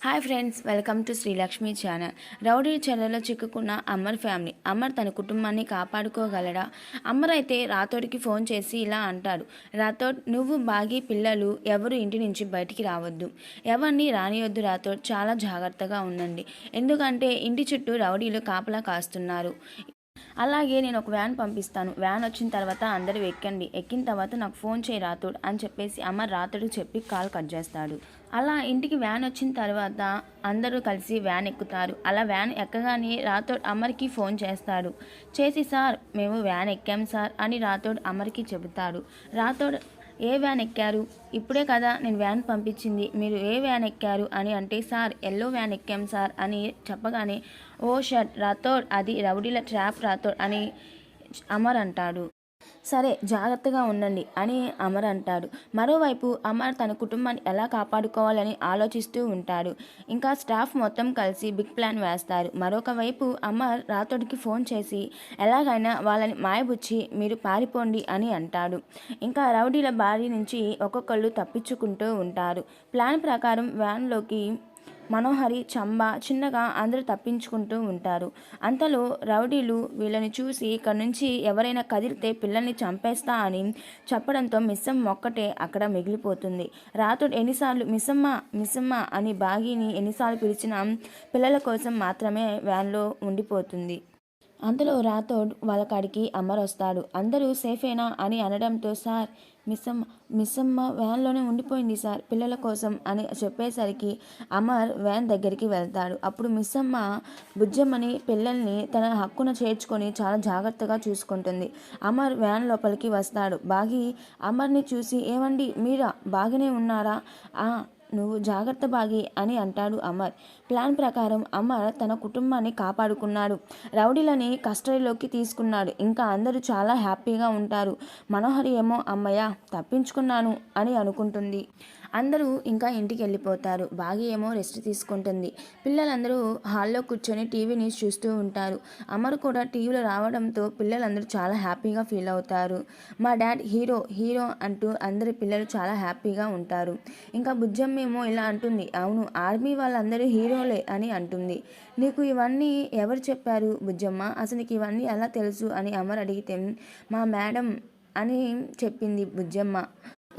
Hi friends, welcome to Srilakshmi channel. Rowdy చెరలో చిక్కుకున్న Amar family. Amar తన కుటుంబాన్ని కాపాడుకోగలడా? అమర్ అయితే రాథోడ్కి ఫోన్ చేసి ఇలా అంటాడు. రాథోడ్, నువ్వు బాగి పిల్లలు ఎవరు ఇంటి నుంచి బయటికి రావద్దు, ఎవరిని రానియొద్దు రాథోడ్, చాలా జాగ్రత్తగా ఉండండి. ఎందుకంటే ఇంటి చుట్టూ రౌడీలు కాపలా కాస్తున్నారు. అలాగే నేను ఒక వ్యాన్ పంపిస్తాను, వ్యాన్ వచ్చిన తర్వాత అందరూ ఎక్కండి, ఎక్కిన తర్వాత నాకు ఫోన్ చేయి రాథోడ్ అని చెప్పేసి అమర్ రాథోడ్కి చెప్పి కాల్ కట్ చేస్తాడు. అలా ఇంటికి వ్యాన్ వచ్చిన తర్వాత అందరూ కలిసి వ్యాన్ ఎక్కుతారు. అలా వ్యాన్ ఎక్కగానే రాథోడ్ అమర్కి ఫోన్ చేస్తాడు. చేసి, సార్ మేము వ్యాన్ ఎక్కాం సార్ అని రాథోడ్ అమర్కి చెబుతాడు. రాథోడ్, ఏ వ్యాన్ ఎక్కారు? ఇప్పుడే కదా నేను వ్యాన్ పంపించింది, మీరు ఏ వ్యాన్ ఎక్కారు అని అంటే, సార్ ఎల్లో వ్యాన్ ఎక్కాం సార్ అని చెప్పగానే, ఓ షట్ రాథోడ్, అది రౌడీల ట్రాప్ రాథోడ్ అని అమర్ అంటాడు. సరే జాగ్రత్తగా ఉండండి అని అమర్ అంటాడు. మరోవైపు అమర్ తన కుటుంబాన్ని ఎలా కాపాడుకోవాలని ఆలోచిస్తూ ఉంటాడు. ఇంకా స్టాఫ్ మొత్తం కలిసి బిగ్ ప్లాన్ వేస్తారు. మరొక వైపు అమర్ రాథోడ్కి ఫోన్ చేసి ఎలాగైనా వాళ్ళని మాయబుచ్చి మీరు పారిపోండి అని అంటాడు. ఇంకా రౌడీల బారి నుంచి ఒక్కొక్కళ్ళు తప్పించుకుంటూ ఉంటారు. ప్లాన్ ప్రకారం వ్యాన్లోకి మనోహరి, చంబా చిన్నగా అందరూ తప్పించుకుంటూ ఉంటారు. అంతలో రౌడీలు వీళ్ళని చూసి ఇక్కడ నుంచి ఎవరైనా కదిలితే పిల్లల్ని చంపేస్తా అని చెప్పడంతో మిస్సమ్మ ఒక్కటే అక్కడ మిగిలిపోతుంది. రాథోడ్ ఎన్నిసార్లు మిస్సమ్మ మిస్సమ్మ అని బాగిని ఎన్నిసార్లు పిలిచినా పిల్లల కోసం మాత్రమే వ్యాన్లో ఉండిపోతుంది. అంతలో రాథోడ్ వాళ్ళ కాడికి అమర్ వస్తాడు. అందరూ సేఫేనా అని అనడంతో, సార్ మిస్సమ్మ వ్యాన్లోనే ఉండిపోయింది సార్ పిల్లల కోసం అని చెప్పేసరికి అమర్ వ్యాన్ దగ్గరికి వెళ్తాడు. అప్పుడు మిస్సమ్మ బుజ్జమ్మని పిల్లల్ని తన హక్కున చేర్చుకొని చాలా జాగ్రత్తగా చూసుకుంటుంది. అమర్ వ్యాన్ లోపలికి వస్తాడు. బాగి అమర్ని చూసి, ఏమండి మీరా, బాగానే ఉన్నారా? నువ్వు జాగ్రత్త బాగి అని అంటాడు అమర్. ప్లాన్ ప్రకారం అమర్ తన కుటుంబాన్ని కాపాడుకున్నాడు, రౌడీలని కస్టడీలోకి తీసుకున్నాడు. ఇంకా అందరూ చాలా హ్యాపీగా ఉంటారు. మనోహరి ఏమో అమ్మయ్య తప్పించుకున్నాను అని అనుకుంటుంది. అందరూ ఇంకా ఇంటికి వెళ్ళిపోతారు. బాగి ఏమో రెస్ట్ తీసుకుంటుంది. పిల్లలందరూ హాల్లో కూర్చొని టీవీ న్యూస్ చూస్తూ ఉంటారు. అమర్ కూడా టీవీలో రావడంతో పిల్లలందరూ చాలా హ్యాపీగా ఫీల్ అవుతారు. మా డాడ్ హీరో హీరో అంటూ అందరి పిల్లలు చాలా హ్యాపీగా ఉంటారు. ఇంకా బుజ్జమ్మ ఏమో ఇలా అంటుంది, అవును ఆర్మీ వాళ్ళందరూ హీరోలే అని అంటుంది. నీకు ఇవన్నీ ఎవరు చెప్పారు బుజ్జమ్మ, అసలు నీకు ఇవన్నీ ఎలా తెలుసు అని అమర్ అడిగితే, మా మేడం అని చెప్పింది బుజ్జమ్మ.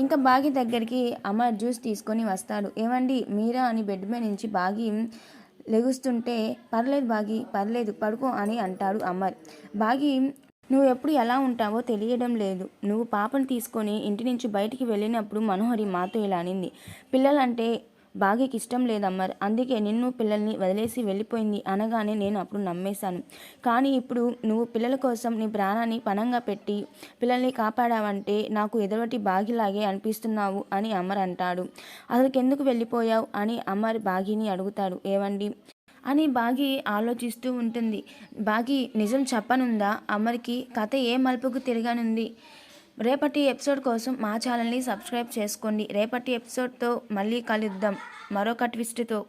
ఇంకా బాగి దగ్గరికి అమర్ జ్యూస్ తీసుకొని వస్తాడు. ఏమండి మీరా అని బెడ్ మీద నుంచి బాగి లెగుస్తుంటే, పర్లేదు బాగి పర్లేదు పడుకో అని అంటాడు అమర్. బాగి, నువ్వు ఎప్పుడు ఎలా ఉంటావో తెలియడం లేదు. నువ్వు పాపను తీసుకొని ఇంటి నుంచి బయటికి వెళ్ళినప్పుడు మనోహరి మాతో ఇలా అనింది. పిల్లలంటే బాగికి ఇష్టం లేదమ్మర్, అందుకే నిన్ను పిల్లల్ని వదిలేసి వెళ్ళిపోయింది అనగానే నేను అప్పుడు నమ్మేశాను. కానీ ఇప్పుడు నువ్వు పిల్లల కోసం నీ ప్రాణాన్ని పణంగా పెట్టి పిల్లల్ని కాపాడావంటే నాకు ఎదుటి బాగిలాగే అనిపిస్తున్నావు అని అమర్ అంటాడు. అసలుకెందుకు వెళ్ళిపోయావు అని అమర్ బాగిని అడుగుతాడు. ఏవండి అని బాగి ఆలోచిస్తూ ఉంటుంది. బాగి నిజం చెప్పనుందా అమర్కి? కథ ఏ మలుపుకు తిరగనుంది? రేపటి ఎపిసోడ్ కోసం మా ఛానల్ని సబ్స్క్రైబ్ చేసుకోండి. రేపటి ఎపిసోడ్తో మళ్ళీ కలుద్దాం మరొక ట్విస్ట్తో.